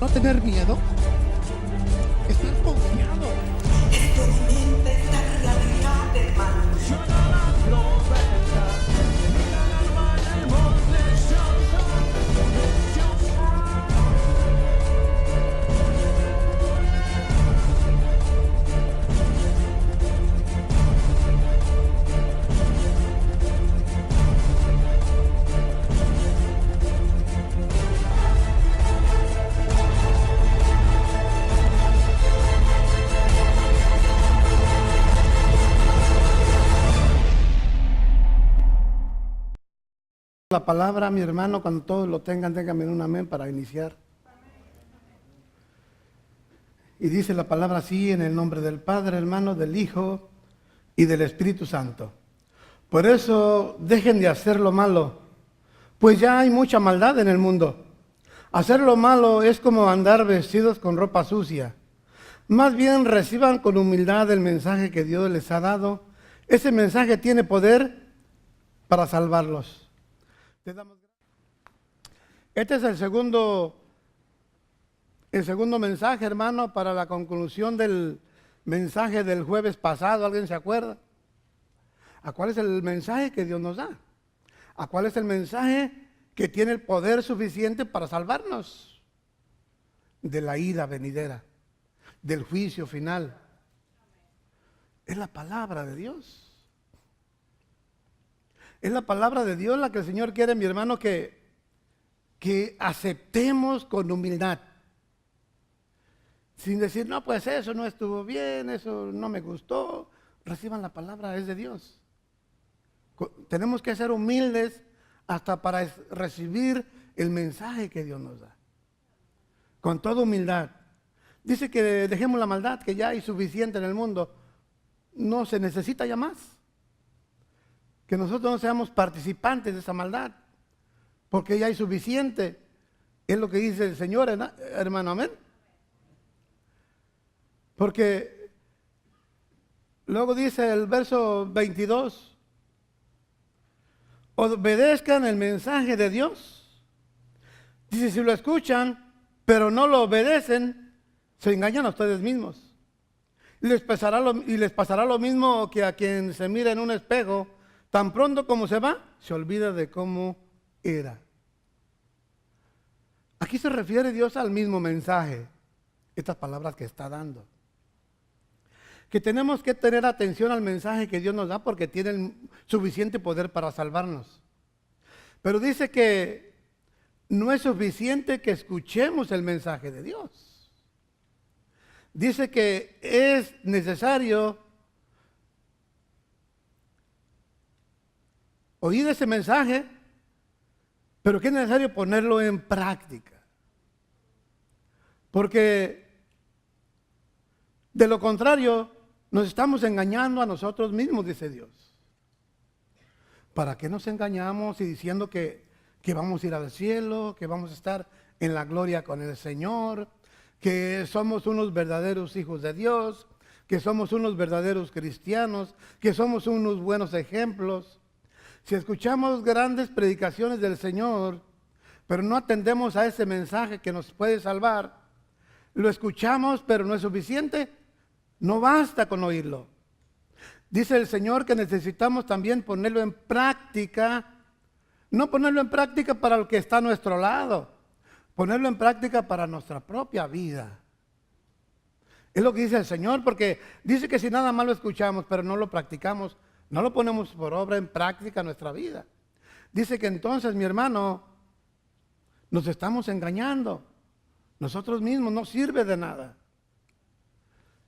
No tener miedo. Estar confiado. Experimenta esta realidad, hermano. La palabra, mi hermano, cuando todos lo tengan, déjame un amén para iniciar. Y dice la palabra así, en el nombre del Padre, hermano, del Hijo y del Espíritu Santo. Por eso dejen de hacer lo malo, pues ya hay mucha maldad en el mundo. Hacer lo malo es como andar vestidos con ropa sucia. Más bien reciban con humildad el mensaje que Dios les ha dado. Ese mensaje tiene poder para salvarlos. Este es el segundo mensaje, hermano, para la conclusión del mensaje del jueves pasado. ¿Alguien se acuerda? ¿A cuál es el mensaje que Dios nos da? ¿A cuál es el mensaje que tiene el poder suficiente para salvarnos de la ira venidera, del juicio final? Es la palabra de Dios. Es la palabra de Dios la que el Señor quiere, mi hermano, que aceptemos con humildad. Sin decir, no, pues eso no estuvo bien, eso no me gustó. Reciban la palabra, es de Dios. Tenemos que ser humildes hasta para recibir el mensaje que Dios nos da. Con toda humildad. Dice que dejemos la maldad, que ya hay suficiente en el mundo. No se necesita ya más. Que nosotros no seamos participantes de esa maldad, porque ya hay suficiente. Es lo que dice el Señor, hermano, amén. Porque luego dice el verso 22, obedezcan el mensaje de Dios. Dice, si lo escuchan, pero no lo obedecen, se engañan a ustedes mismos. Y les pasará lo mismo que a quien se mira en un espejo. Tan pronto como se va, se olvida de cómo era. Aquí se refiere Dios al mismo mensaje, estas palabras que está dando. Que tenemos que tener atención al mensaje que Dios nos da porque tiene suficiente poder para salvarnos. Pero dice que no es suficiente que escuchemos el mensaje de Dios. Dice que es necesario oír ese mensaje, pero que es necesario ponerlo en práctica. Porque de lo contrario, nos estamos engañando a nosotros mismos, dice Dios. ¿Para qué nos engañamos y diciendo que vamos a ir al cielo, que vamos a estar en la gloria con el Señor, que somos unos verdaderos hijos de Dios, que somos unos verdaderos cristianos, que somos unos buenos ejemplos? Si escuchamos grandes predicaciones del Señor, pero no atendemos a ese mensaje que nos puede salvar, lo escuchamos, pero no es suficiente, no basta con oírlo. Dice el Señor que necesitamos también ponerlo en práctica, no ponerlo en práctica para el que está a nuestro lado, ponerlo en práctica para nuestra propia vida. Es lo que dice el Señor, porque dice que si nada más lo escuchamos, pero no lo practicamos, no lo ponemos por obra en práctica en nuestra vida. Dice que entonces, mi hermano, nos estamos engañando. Nosotros mismos, no sirve de nada.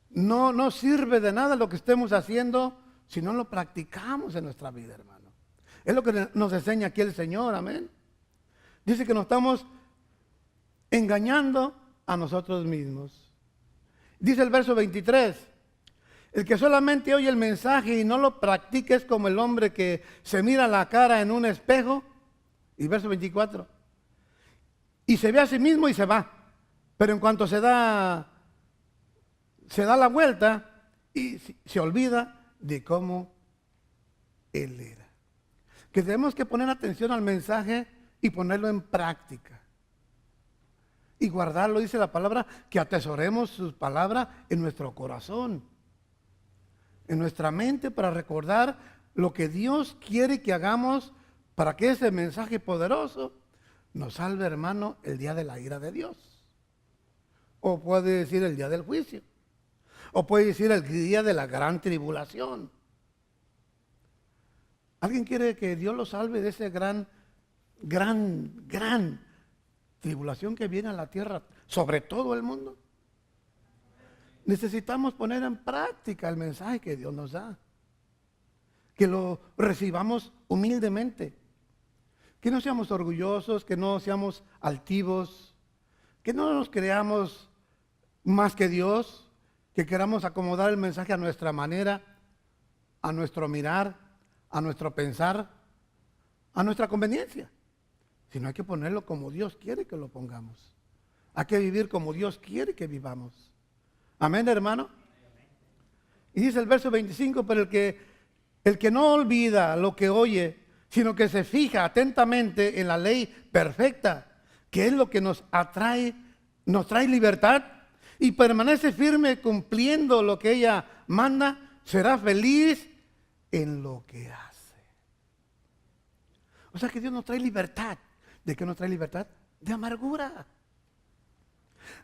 No sirve de nada lo que estemos haciendo si no lo practicamos en nuestra vida, hermano. Es lo que nos enseña aquí el Señor, amén. Dice que nos estamos engañando a nosotros mismos. Dice el verso 23. El que solamente oye el mensaje y no lo practica es como el hombre que se mira la cara en un espejo. Y verso 24. Y se ve a sí mismo y se va. Pero en cuanto se da la vuelta y se olvida de cómo él era. Que tenemos que poner atención al mensaje y ponerlo en práctica. y guardarlo. Dice la palabra que atesoremos sus palabras en nuestro corazón, en nuestra mente, para recordar lo que Dios quiere que hagamos para que ese mensaje poderoso nos salve, hermano, el día de la ira de Dios. O puede decir el día del juicio. O puede decir el día de la gran tribulación. ¿Alguien quiere que Dios lo salve de esa gran tribulación que viene a la tierra sobre todo el mundo? Necesitamos poner en práctica el mensaje que Dios nos da. Que lo recibamos humildemente. Que no seamos orgullosos, que no seamos altivos, que no nos creamos más que Dios, que queramos acomodar el mensaje a nuestra manera, a nuestro mirar, a nuestro pensar, a nuestra conveniencia. Sino hay que ponerlo como Dios quiere que lo pongamos. Hay que vivir como Dios quiere que vivamos. Amén, hermano. Y dice el verso 25, pero el que no olvida lo que oye, sino que se fija atentamente en la ley perfecta, que es lo que nos trae libertad, y permanece firme cumpliendo lo que ella manda, será feliz en lo que hace. O sea que Dios nos trae libertad. ¿De qué nos trae libertad? De amargura.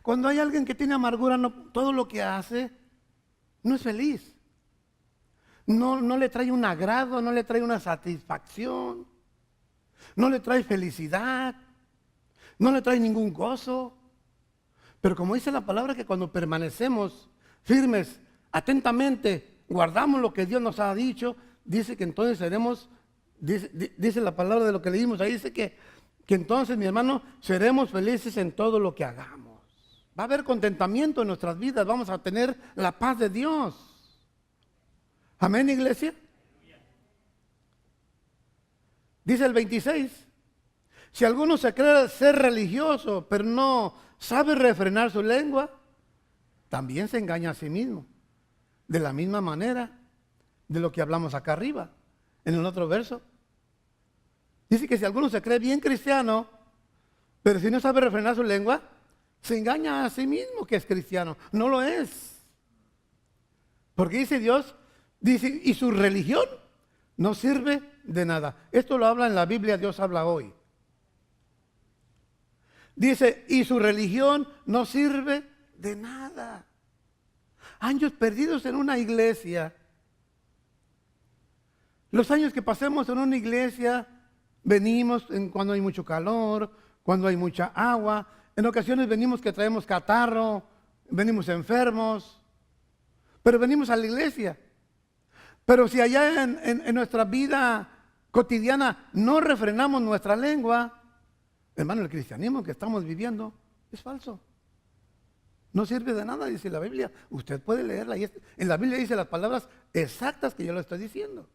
Cuando hay alguien que tiene amargura, todo lo que hace no es feliz. No le trae un agrado, no le trae una satisfacción, no le trae felicidad, no le trae ningún gozo. Pero como dice la palabra, que cuando permanecemos firmes, atentamente, guardamos lo que Dios nos ha dicho, dice que entonces seremos, dice la palabra de lo que leímos ahí, dice que entonces, mi hermano, seremos felices en todo lo que hagamos. Va a haber contentamiento en nuestras vidas, vamos a tener la paz de Dios. Amén, iglesia. Dice el 26, si alguno se cree ser religioso, pero no sabe refrenar su lengua, también se engaña a sí mismo. De la misma manera de lo que hablamos acá arriba, en el otro verso. Dice que si alguno se cree bien cristiano, pero si no sabe refrenar su lengua, se engaña a sí mismo que es cristiano. No lo es. Porque dice Dios, dice, y su religión no sirve de nada. Esto lo habla en la Biblia, Dios habla hoy. Dice, y su religión no sirve de nada. Años perdidos en una iglesia. Los años que pasemos en una iglesia, venimos cuando hay mucho calor, cuando hay mucha agua. En ocasiones venimos que traemos catarro, venimos enfermos, pero venimos a la iglesia. Pero si allá en nuestra vida cotidiana no refrenamos nuestra lengua, hermano, el cristianismo que estamos viviendo es falso. No sirve de nada, dice la Biblia. Usted puede leerla y en la Biblia dice las palabras exactas que yo le estoy diciendo.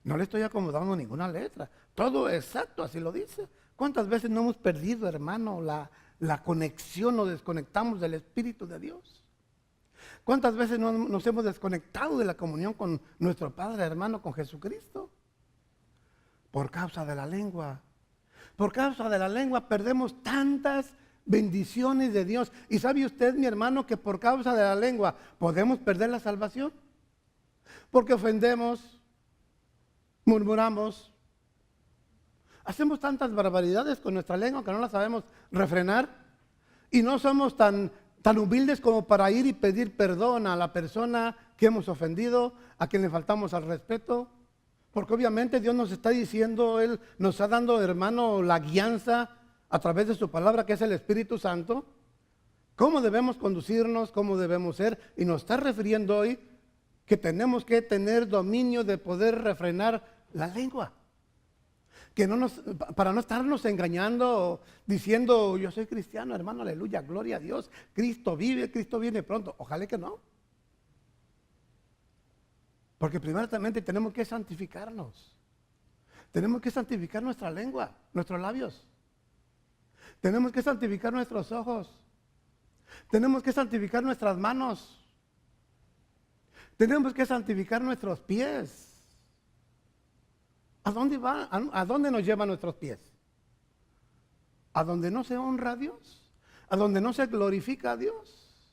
No le estoy acomodando ninguna letra. Todo exacto, así lo dice. ¿Cuántas veces no hemos perdido, hermano, la conexión, nos desconectamos del Espíritu de Dios? ¿Cuántas veces nos hemos desconectado de la comunión con nuestro Padre, hermano, con Jesucristo? Por causa de la lengua. Por causa de la lengua perdemos tantas bendiciones de Dios. ¿Y sabe usted, mi hermano, que por causa de la lengua podemos perder la salvación? Porque ofendemos, murmuramos, hacemos tantas barbaridades con nuestra lengua que no la sabemos refrenar y no somos tan humildes como para ir y pedir perdón a la persona que hemos ofendido, a quien le faltamos al respeto. Porque obviamente Dios nos está diciendo, Él nos está dando, hermano, la guianza a través de su palabra, que es el Espíritu Santo, cómo debemos conducirnos, cómo debemos ser, y nos está refiriendo hoy que tenemos que tener dominio de poder refrenar la lengua. Que para no estarnos engañando, diciendo, yo soy cristiano, hermano, aleluya, gloria a Dios, Cristo vive, Cristo viene pronto. Ojalá que no. Porque primeramente tenemos que santificarnos. Tenemos que santificar nuestra lengua, nuestros labios. Tenemos que santificar nuestros ojos. Tenemos que santificar nuestras manos. Tenemos que santificar nuestros pies. ¿A dónde va? ¿A dónde nos llevan nuestros pies? ¿A donde no se honra a Dios? a donde no se glorifica a Dios.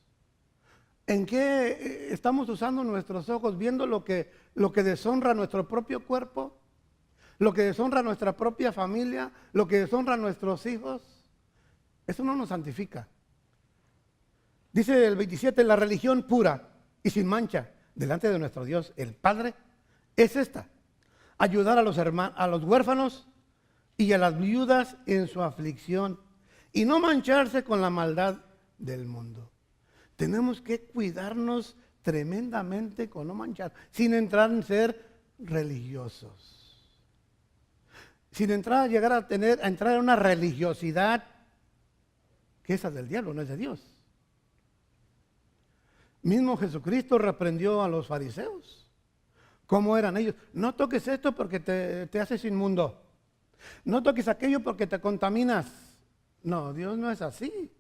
¿En qué estamos usando nuestros ojos viendo lo que deshonra nuestro propio cuerpo? Lo que deshonra nuestra propia familia, lo que deshonra a nuestros hijos. Eso no nos santifica. Dice el 27, la religión pura y sin mancha delante de nuestro Dios, el Padre, es esta: ayudar a los huérfanos y a las viudas en su aflicción y no mancharse con la maldad del mundo. Tenemos que cuidarnos tremendamente con no manchar, sin entrar en ser religiosos, sin entrar a llegar a entrar en una religiosidad que esa es del diablo, no es de Dios. Mismo Jesucristo reprendió a los fariseos. ¿Cómo eran ellos? No toques esto porque te haces inmundo. No toques aquello porque te contaminas. No, Dios no es así.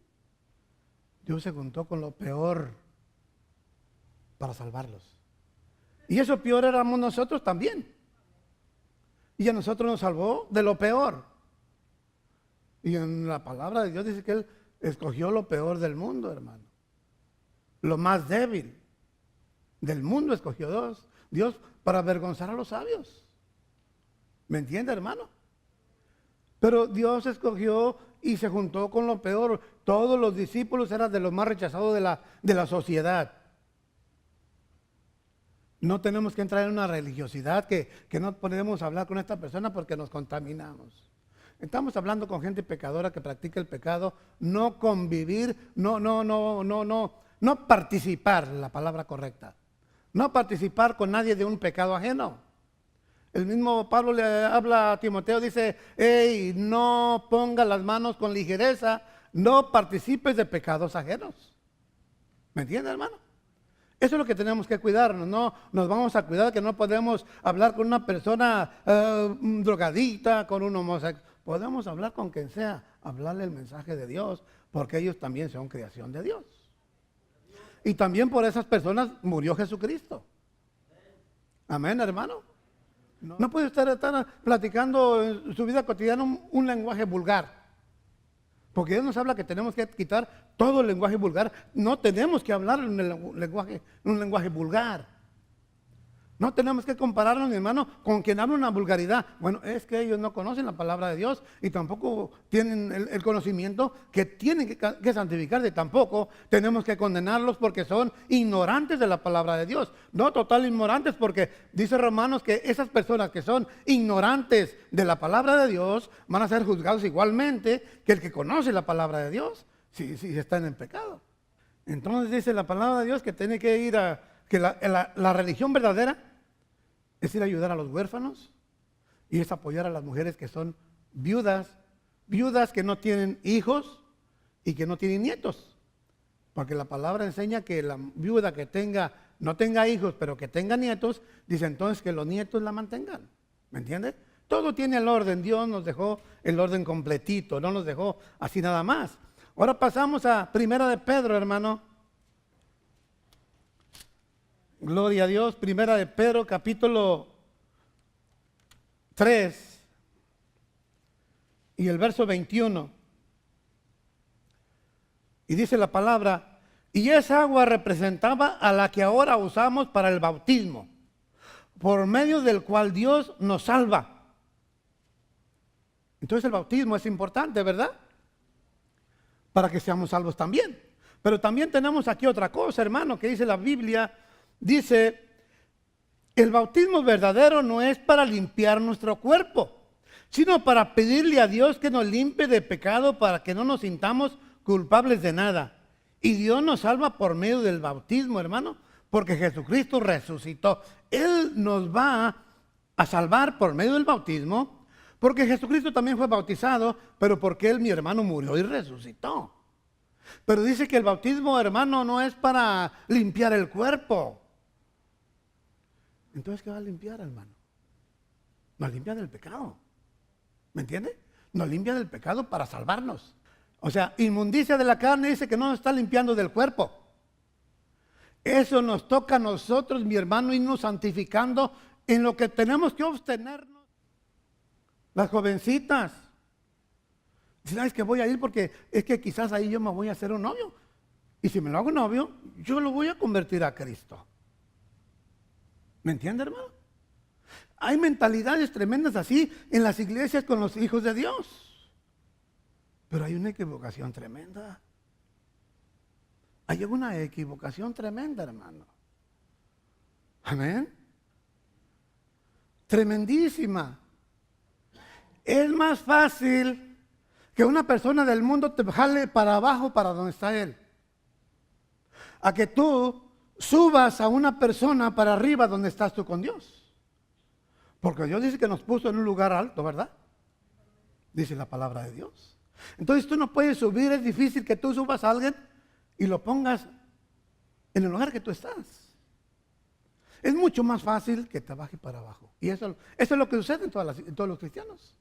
Dios se juntó con lo peor para salvarlos. Y eso peor éramos nosotros también. Y a nosotros nos salvó de lo peor. Y en la palabra de Dios dice que Él escogió lo peor del mundo, hermano. Lo más débil del mundo escogió Dios para avergonzar a los sabios. ¿Me entiende, hermano? Pero Dios escogió y se juntó con lo peor. Todos los discípulos eran de los más rechazados de la sociedad. No tenemos que entrar en una religiosidad que no podemos hablar con esta persona porque nos contaminamos. Estamos hablando con gente pecadora que practica el pecado, no convivir, no participar, la palabra correcta. No participar con nadie de un pecado ajeno. El mismo Pablo le habla a Timoteo, dice, hey, no ponga las manos con ligereza, no participes de pecados ajenos. ¿Me entiende, hermano? Eso es lo que tenemos que cuidarnos, no nos vamos a cuidar que no podemos hablar con una persona drogadita, con un homosexual. Podemos hablar con quien sea, hablarle el mensaje de Dios, porque ellos también son creación de Dios. Y también por esas personas murió Jesucristo. Amén, hermano. No puede estar platicando en su vida cotidiana un lenguaje vulgar. Porque Dios nos habla que tenemos que quitar todo el lenguaje vulgar. No tenemos que hablar en un lenguaje vulgar. No tenemos que compararnos, mi hermano, con quien habla una vulgaridad. Bueno, es que ellos no conocen la palabra de Dios y tampoco tienen el conocimiento que tienen que santificarse. Tampoco tenemos que condenarlos porque son ignorantes de la palabra de Dios. No total ignorantes, porque dice Romanos que esas personas que son ignorantes de la palabra de Dios van a ser juzgados igualmente que el que conoce la palabra de Dios si están en pecado. Entonces dice la palabra de Dios que tiene que ir a que la religión verdadera es ir a ayudar a los huérfanos y es apoyar a las mujeres que son viudas que no tienen hijos y que no tienen nietos. Porque la palabra enseña que la viuda que no tenga hijos, pero que tenga nietos, dice entonces que los nietos la mantengan. ¿Me entiendes? Todo tiene el orden. Dios nos dejó el orden completito, no nos dejó así nada más. Ahora pasamos a Primera de Pedro, hermano. Gloria a Dios. Primera de Pedro, capítulo 3 y el verso 21. Y dice la palabra, y esa agua representaba a la que ahora usamos para el bautismo, por medio del cual Dios nos salva. Entonces el bautismo es importante, ¿verdad? Para que seamos salvos también. Pero también tenemos aquí otra cosa, hermano, que dice la Biblia. Dice, el bautismo verdadero no es para limpiar nuestro cuerpo, sino para pedirle a Dios que nos limpie de pecado para que no nos sintamos culpables de nada. Y Dios nos salva por medio del bautismo, hermano, porque Jesucristo resucitó. Él nos va a salvar por medio del bautismo, porque Jesucristo también fue bautizado, pero porque Él, mi hermano, murió y resucitó. Pero dice que el bautismo, hermano, no es para limpiar el cuerpo. Entonces, ¿qué va a limpiar, hermano? Nos limpia del pecado. ¿Me entiende? Nos limpia del pecado para salvarnos. O sea, inmundicia de la carne dice que no nos está limpiando del cuerpo. Eso nos toca a nosotros, mi hermano, irnos santificando en lo que tenemos que abstenernos. Las jovencitas, ¿Sabes que voy a ir porque es que quizás ahí yo me voy a hacer un novio? Y si me lo hago novio, yo lo voy a convertir a Cristo. ¿Me entiende, hermano? Hay mentalidades tremendas así en las iglesias con los hijos de Dios. Pero hay una equivocación tremenda. Hay una equivocación tremenda, hermano. Amén. Tremendísima. Es más fácil que una persona del mundo te jale para abajo, para donde está él, a que tú subas a una persona para arriba donde estás tú con Dios. Porque Dios dice que nos puso en un lugar alto, ¿verdad? Dice la palabra de Dios. Entonces tú no puedes subir, es difícil que tú subas a alguien y lo pongas en el lugar que tú estás. Es mucho más fácil que te baje para abajo. Y eso es lo que sucede en todos los cristianos.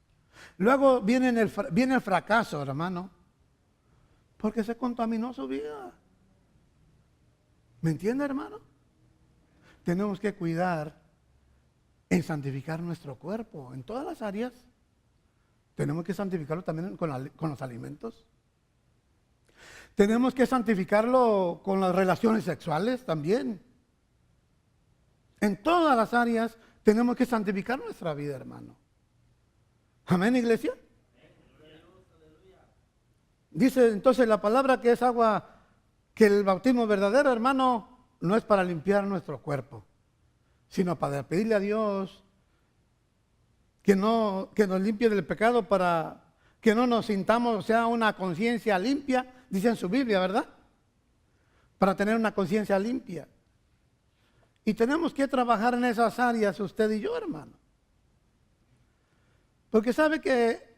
Luego viene el fracaso, hermano, porque se contaminó su vida. ¿Me entiende, hermano? Tenemos que cuidar en santificar nuestro cuerpo en todas las áreas. Tenemos que santificarlo también con los alimentos. Tenemos que santificarlo con las relaciones sexuales también. En todas las áreas tenemos que santificar nuestra vida, hermano. Amén, iglesia. Dice entonces la palabra que es agua, que el bautismo verdadero, hermano, no es para limpiar nuestro cuerpo, sino para pedirle a Dios que nos limpie del pecado, para que no nos sintamos, o sea, una conciencia limpia, dice en su Biblia, ¿verdad? Para tener una conciencia limpia. Y tenemos que trabajar en esas áreas, usted y yo, hermano. Porque sabe que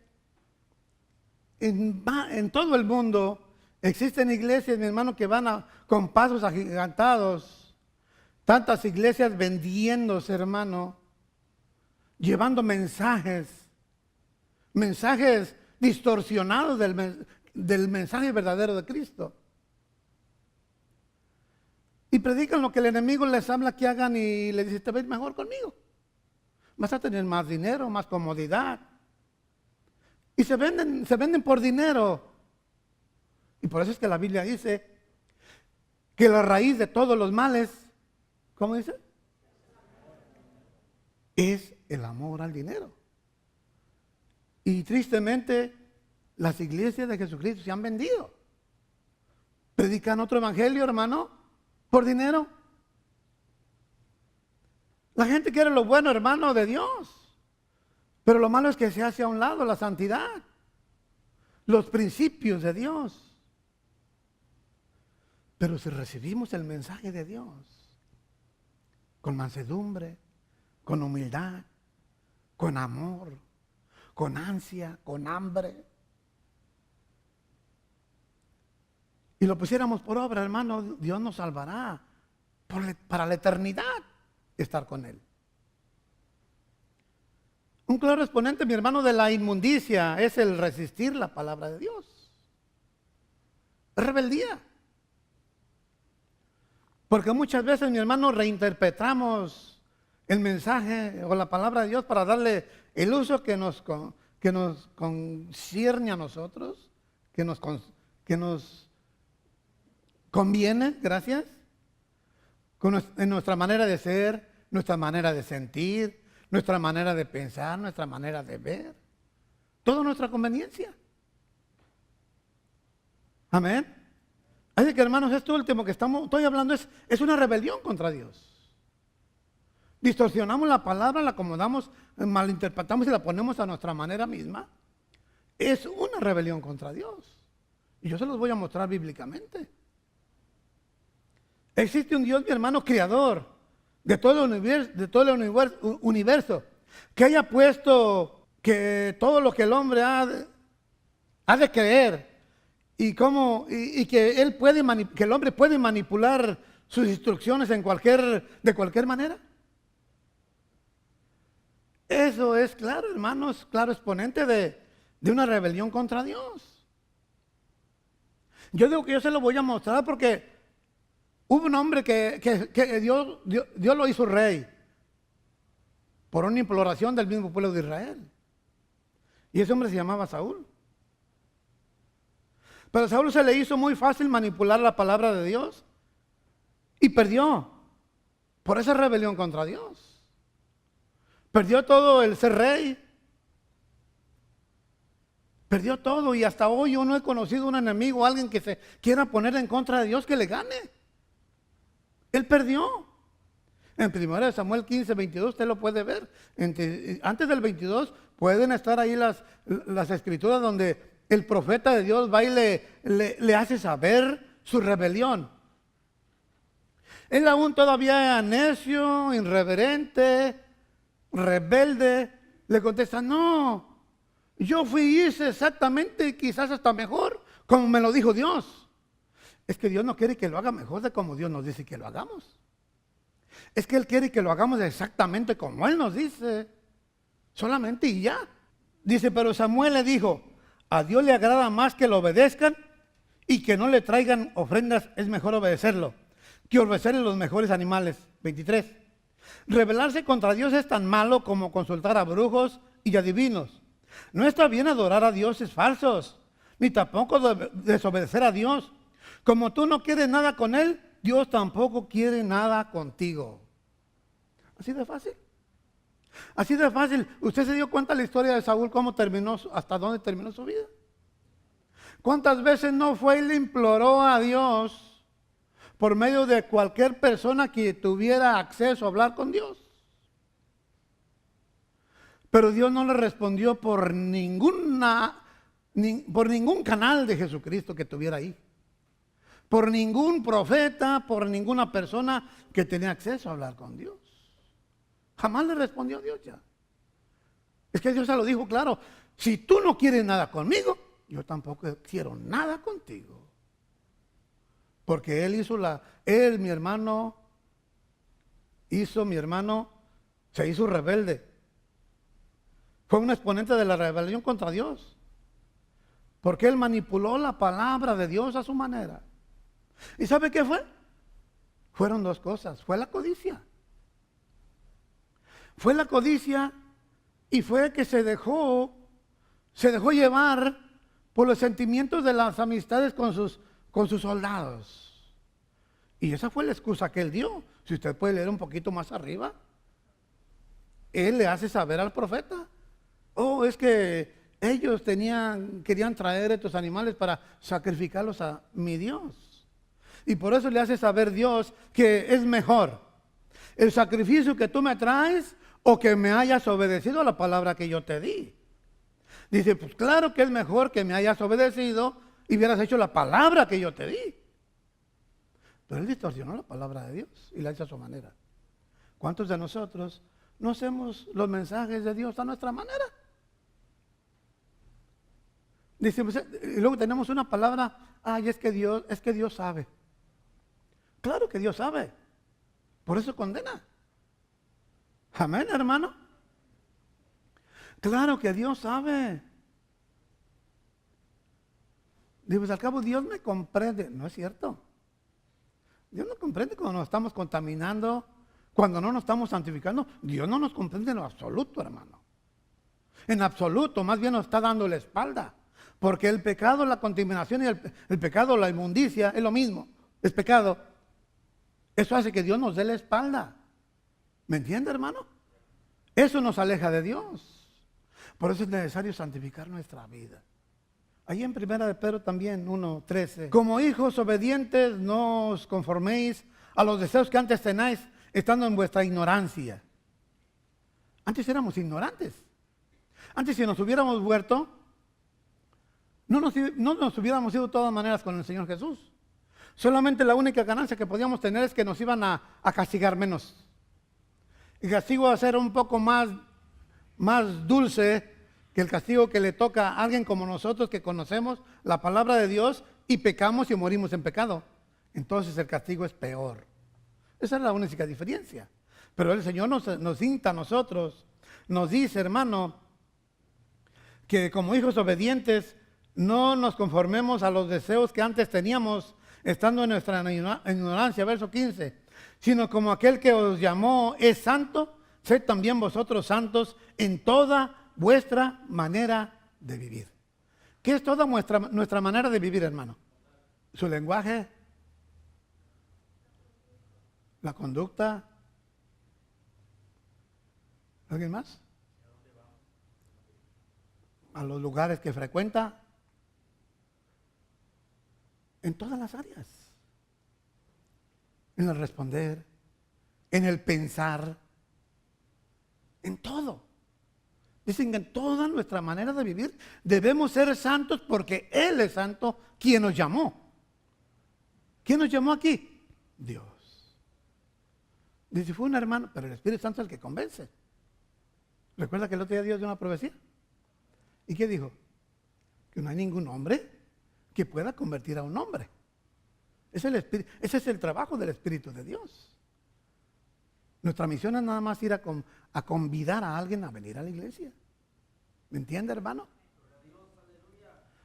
en todo el mundo existen iglesias, mi hermano, que van con pasos agigantados. Tantas iglesias vendiéndose, hermano, llevando mensajes distorsionados del mensaje verdadero de Cristo. Y predican lo que el enemigo les habla que hagan y les dice, te ves mejor conmigo. Vas a tener más dinero, más comodidad. Y se venden por dinero. Y por eso es que la Biblia dice que la raíz de todos los males, ¿cómo dice? Es el amor al dinero. Y tristemente las iglesias de Jesucristo se han vendido. Predican otro evangelio, hermano, por dinero. La gente quiere lo bueno, hermano, de Dios. Pero lo malo es que se hace a un lado la santidad, los principios de Dios. Pero si recibimos el mensaje de Dios con mansedumbre, con humildad, con amor, con ansia, con hambre, y lo pusiéramos por obra, hermano, Dios nos salvará para la eternidad estar con Él. Un claro exponente, mi hermano, de la inmundicia es el resistir la palabra de Dios. Es rebeldía. Porque muchas veces, mi hermano, reinterpretamos el mensaje o la palabra de Dios para darle el uso que nos concierne a nosotros, que nos conviene, gracias, en nuestra manera de ser, nuestra manera de sentir, nuestra manera de pensar, nuestra manera de ver, toda nuestra conveniencia. Amén. Así que, hermanos, esto último que estoy hablando es una rebelión contra Dios. Distorsionamos la palabra, la acomodamos, malinterpretamos y la ponemos a nuestra manera misma. Es una rebelión contra Dios. Y yo se los voy a mostrar bíblicamente. Existe un Dios, mi hermano, creador de todo el universo, que haya puesto que todo lo que el hombre ha de creer y que el hombre puede manipular sus instrucciones de cualquier manera. Eso es claro, hermanos, claro exponente de una rebelión contra Dios. Yo digo que yo se lo voy a mostrar porque hubo un hombre que Dios lo hizo rey por una imploración del mismo pueblo de Israel. Y ese hombre se llamaba Saúl. Pero a Saúl se le hizo muy fácil manipular la palabra de Dios y perdió por esa rebelión contra Dios. Perdió todo el ser rey. Perdió todo y hasta hoy yo no he conocido un enemigo, alguien que se quiera poner en contra de Dios que le gane. Él perdió. En 1 Samuel 15, 22 usted lo puede ver. Antes del 22 pueden estar ahí las escrituras donde el profeta de Dios va y le hace saber su rebelión. Él aún todavía necio, irreverente, rebelde, le contesta, no, yo fui y hice exactamente, quizás hasta mejor, como me lo dijo Dios. Es que Dios no quiere que lo haga mejor de como Dios nos dice que lo hagamos. Es que Él quiere que lo hagamos exactamente como Él nos dice. Solamente y ya. Dice, pero Samuel le dijo, a Dios le agrada más que lo obedezcan y que no le traigan ofrendas, es mejor obedecerlo que obedecerle los mejores animales. 23. Rebelarse contra Dios es tan malo como consultar a brujos y adivinos. No está bien adorar a dioses falsos, ni tampoco desobedecer a Dios. Como tú no quieres nada con Él, Dios tampoco quiere nada contigo. Así de fácil. Así de fácil. ¿Usted se dio cuenta de la historia de Saúl, cómo terminó, hasta dónde terminó su vida? ¿Cuántas veces no fue y le imploró a Dios por medio de cualquier persona que tuviera acceso a hablar con Dios? Pero Dios no le respondió por ningún canal de Jesucristo que tuviera ahí. Por ningún profeta, por ninguna persona que tenía acceso a hablar con Dios. Jamás le respondió Dios ya. Es que Dios se lo dijo claro. Si tú no quieres nada conmigo, yo tampoco quiero nada contigo. Porque mi hermano, se hizo rebelde. Fue un exponente de la rebelión contra Dios. Porque él manipuló la palabra de Dios a su manera. ¿Y sabe qué fue? Fueron dos cosas. Fue la codicia. Fue la codicia y fue que se dejó llevar por los sentimientos de las amistades con sus soldados. Y esa fue la excusa que él dio. Si usted puede leer un poquito más arriba, él le hace saber al profeta, oh, es que ellos querían traer estos animales para sacrificarlos a mi Dios. Y por eso le hace saber Dios que es mejor el sacrificio que tú me traes o que me hayas obedecido a la palabra que yo te di. Dice, pues claro que es mejor que me hayas obedecido y hubieras hecho la palabra que yo te di. Pero él distorsionó la palabra de Dios y la hizo a su manera. ¿Cuántos de nosotros no hacemos los mensajes de Dios a nuestra manera? Dice, pues, y luego tenemos una palabra, es que Dios sabe. Claro que Dios sabe. Por eso condena. Amén, hermano. Claro que Dios sabe. Dice, pues al cabo Dios me comprende. No es cierto. Dios no comprende cuando nos estamos contaminando, cuando no nos estamos santificando. Dios no nos comprende en lo absoluto, hermano. En absoluto, más bien nos está dando la espalda. Porque el pecado, la contaminación y el pecado, la inmundicia, es lo mismo. Es pecado. Eso hace que Dios nos dé la espalda. ¿Me entiende, hermano? Eso nos aleja de Dios. Por eso es necesario santificar nuestra vida. Ahí en 1 de Pedro también, 1:13. Como hijos obedientes, no os conforméis a los deseos que antes tenáis, estando en vuestra ignorancia. Antes éramos ignorantes. Antes, si nos hubiéramos vuelto, no nos hubiéramos ido de todas maneras con el Señor Jesús. Solamente la única ganancia que podíamos tener es que nos iban a castigar menos. El castigo va a ser un poco más dulce que el castigo que le toca a alguien como nosotros que conocemos la palabra de Dios y pecamos y morimos en pecado. Entonces el castigo es peor. Esa es la única diferencia. Pero el Señor nos insta a nosotros, nos dice, hermano, que como hijos obedientes no nos conformemos a los deseos que antes teníamos estando en nuestra ignorancia, verso 15, sino como aquel que os llamó es santo, sed también vosotros santos en toda vuestra manera de vivir. ¿Qué es toda nuestra manera de vivir, hermano? Su lenguaje, la conducta. ¿Alguien más? A los lugares que frecuenta. En todas las áreas. En el responder, en el pensar, en todo. Dicen que en toda nuestra manera de vivir debemos ser santos porque Él es santo, quien nos llamó. ¿Quién nos llamó aquí? Dios. Dice, fue un hermano, pero el Espíritu Santo es el que convence. ¿Recuerda que el otro día Dios dio una profecía? ¿Y qué dijo? Que no hay ningún hombre que pueda convertir a un hombre. Ese es el trabajo del Espíritu de Dios. Nuestra misión es nada más ir a convidar a alguien a venir a la iglesia. ¿Me entiende, hermano?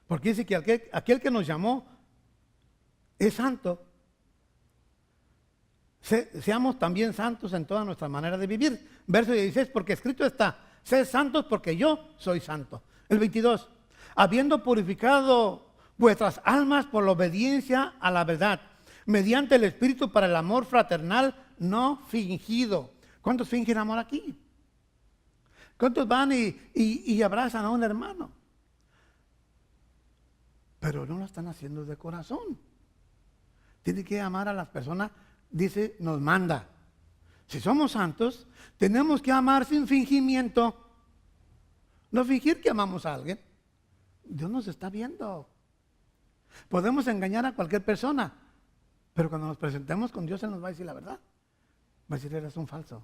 Porque dice que aquel que nos llamó es santo. Seamos también santos en toda nuestra manera de vivir. Verso 16, porque escrito está, sed santos porque yo soy santo. El 22, habiendo purificado vuestras almas por la obediencia a la verdad, mediante el Espíritu para el amor fraternal no fingido. ¿Cuántos fingen amor aquí? ¿Cuántos van y abrazan a un hermano? Pero no lo están haciendo de corazón. Tiene que amar a las personas, dice, nos manda. Si somos santos, tenemos que amar sin fingimiento. No fingir que amamos a alguien. Dios nos está viendo. Podemos engañar a cualquier persona, pero cuando nos presentemos con Dios, Él nos va a decir la verdad. Va a decir, eres un falso.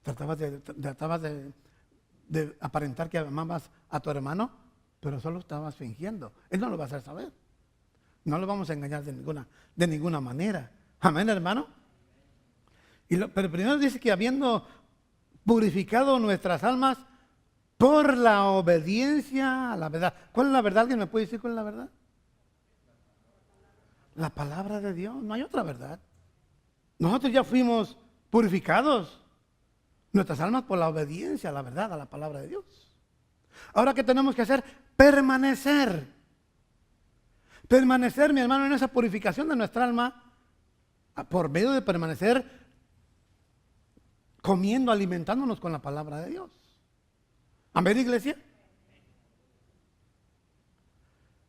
Tratabas de aparentar que amabas a tu hermano, pero solo estabas fingiendo. Él no lo va a hacer saber. No lo vamos a engañar de ninguna manera. Amén, hermano. Pero primero dice que habiendo purificado nuestras almas por la obediencia a la verdad. ¿Cuál es la verdad? ¿Alguien me puede decir cuál es la verdad? La palabra de Dios. No hay otra verdad. Nosotros ya fuimos purificados. Nuestras almas por la obediencia a la verdad, a la palabra de Dios. Ahora, ¿qué tenemos que hacer? Permanecer. Permanecer, mi hermano, en esa purificación de nuestra alma por medio de permanecer comiendo, alimentándonos con la palabra de Dios. Amén, iglesia.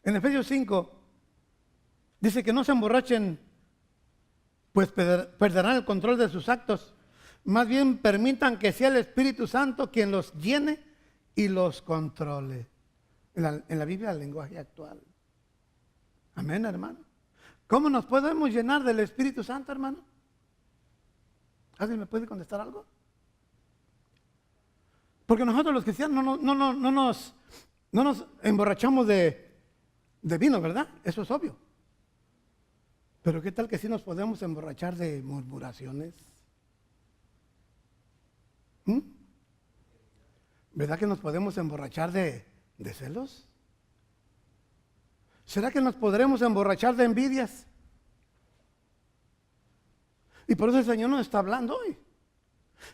En Efesios 5 dice que no se emborrachen, pues perderán el control de sus actos. Más bien permitan que sea el Espíritu Santo quien los llene y los controle. En la Biblia, el lenguaje actual. Amén, hermano. ¿Cómo nos podemos llenar del Espíritu Santo, hermano? ¿Alguien me puede contestar algo? Porque nosotros los cristianos no nos emborrachamos de vino, ¿verdad? Eso es obvio. Pero ¿qué tal que sí nos podemos emborrachar de murmuraciones? ¿Verdad que nos podemos emborrachar de celos? ¿Será que nos podremos emborrachar de envidias? Y por eso el Señor nos está hablando hoy.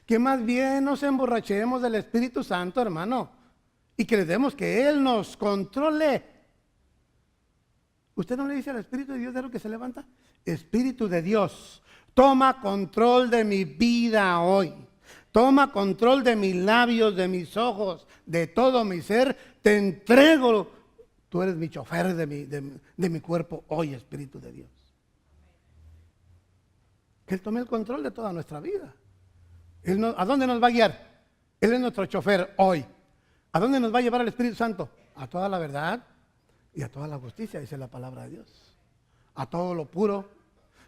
Que más bien nos emborrachemos del Espíritu Santo, hermano. Y que le demos que Él nos controle. ¿Usted no le dice al Espíritu de Dios de lo que se levanta? Espíritu de Dios, toma control de mi vida hoy. Toma control de mis labios, de mis ojos, de todo mi ser. Te entrego. Tú eres mi chofer de mi cuerpo hoy, Espíritu de Dios. Que Él tome el control de toda nuestra vida. ¿A dónde nos va a guiar? Él es nuestro chofer hoy. ¿A dónde nos va a llevar el Espíritu Santo? A toda la verdad y a toda la justicia, dice la palabra de Dios. A todo lo puro.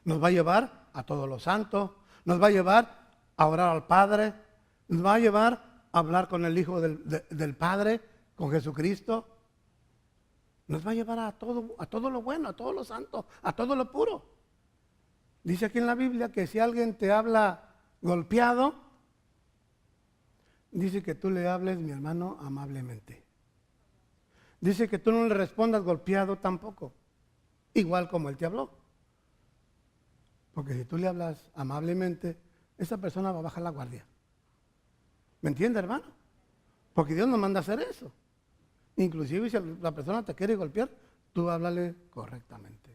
Nos va a llevar a todo lo santo. Nos va a llevar a orar al Padre. Nos va a llevar a hablar con el Hijo del Padre, con Jesucristo. Nos va a llevar a todo lo bueno, a todo lo santo, a todo lo puro. Dice aquí en la Biblia que si alguien te habla golpeado, dice que tú le hables, mi hermano, amablemente. Dice que tú no le respondas golpeado tampoco, igual como él te habló. Porque si tú le hablas amablemente, esa persona va a bajar la guardia. ¿Me entiende, hermano? Porque Dios nos manda a hacer eso. Inclusive si la persona te quiere golpear, tú háblale correctamente.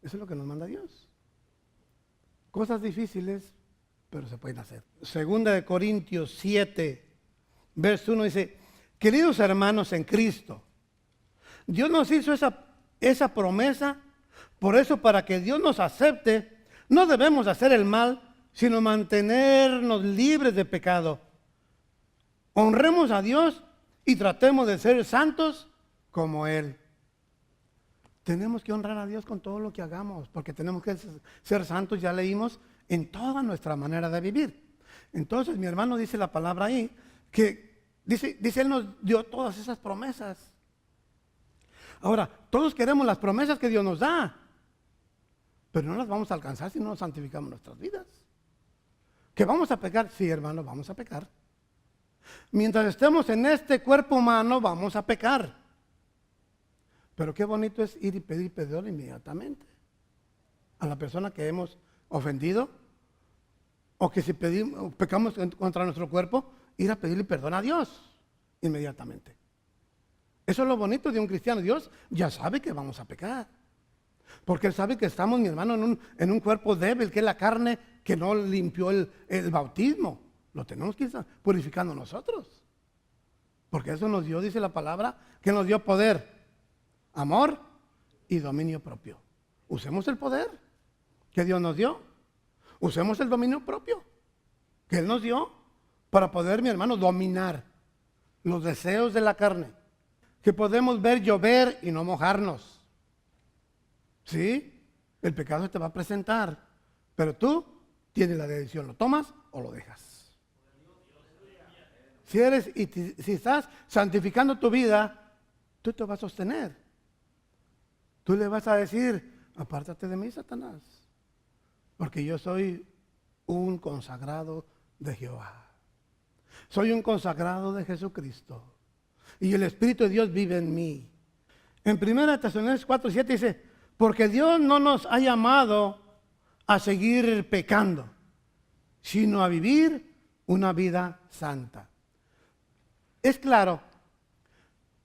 Eso es lo que nos manda Dios. Cosas difíciles, pero se pueden hacer. Segunda de Corintios 7, verso 1 dice, queridos hermanos en Cristo, Dios nos hizo esa promesa, por eso para que Dios nos acepte, no debemos hacer el mal, sino mantenernos libres de pecado. Honremos a Dios y tratemos de ser santos como Él. Tenemos que honrar a Dios con todo lo que hagamos, porque tenemos que ser santos, ya leímos, en toda nuestra manera de vivir. Entonces mi hermano dice la palabra ahí, que dice Él nos dio todas esas promesas. Ahora, todos queremos las promesas que Dios nos da, pero no las vamos a alcanzar si no nos santificamos nuestras vidas. ¿Que vamos a pecar? Sí, hermano, vamos a pecar. Mientras estemos en este cuerpo humano, vamos a pecar. Pero qué bonito es ir y pedir perdón inmediatamente a la persona que hemos ofendido, o que si pecamos contra nuestro cuerpo, ir a pedirle perdón a Dios inmediatamente. Eso es lo bonito de un cristiano. Dios ya sabe que vamos a pecar, porque Él sabe que estamos, mi hermano, en un cuerpo débil, que es la carne que no limpió el bautismo. Lo tenemos que ir purificando nosotros, porque eso nos dio, dice la palabra, que nos dio poder, amor y dominio propio. Usemos el poder que Dios nos dio. Usemos el dominio propio que Él nos dio para poder, mi hermano, dominar los deseos de la carne. Que podemos ver llover y no mojarnos. ¿Sí? El pecado se te va a presentar, pero tú tienes la decisión, ¿lo tomas o lo dejas? Si estás santificando tu vida, tú te vas a sostener. Tú le vas a decir, apártate de mí, Satanás, porque yo soy un consagrado de Jehová. Soy un consagrado de Jesucristo. Y el Espíritu de Dios vive en mí. En 1 Tesalonicenses 4:7 dice, porque Dios no nos ha llamado a seguir pecando, sino a vivir una vida santa. Es claro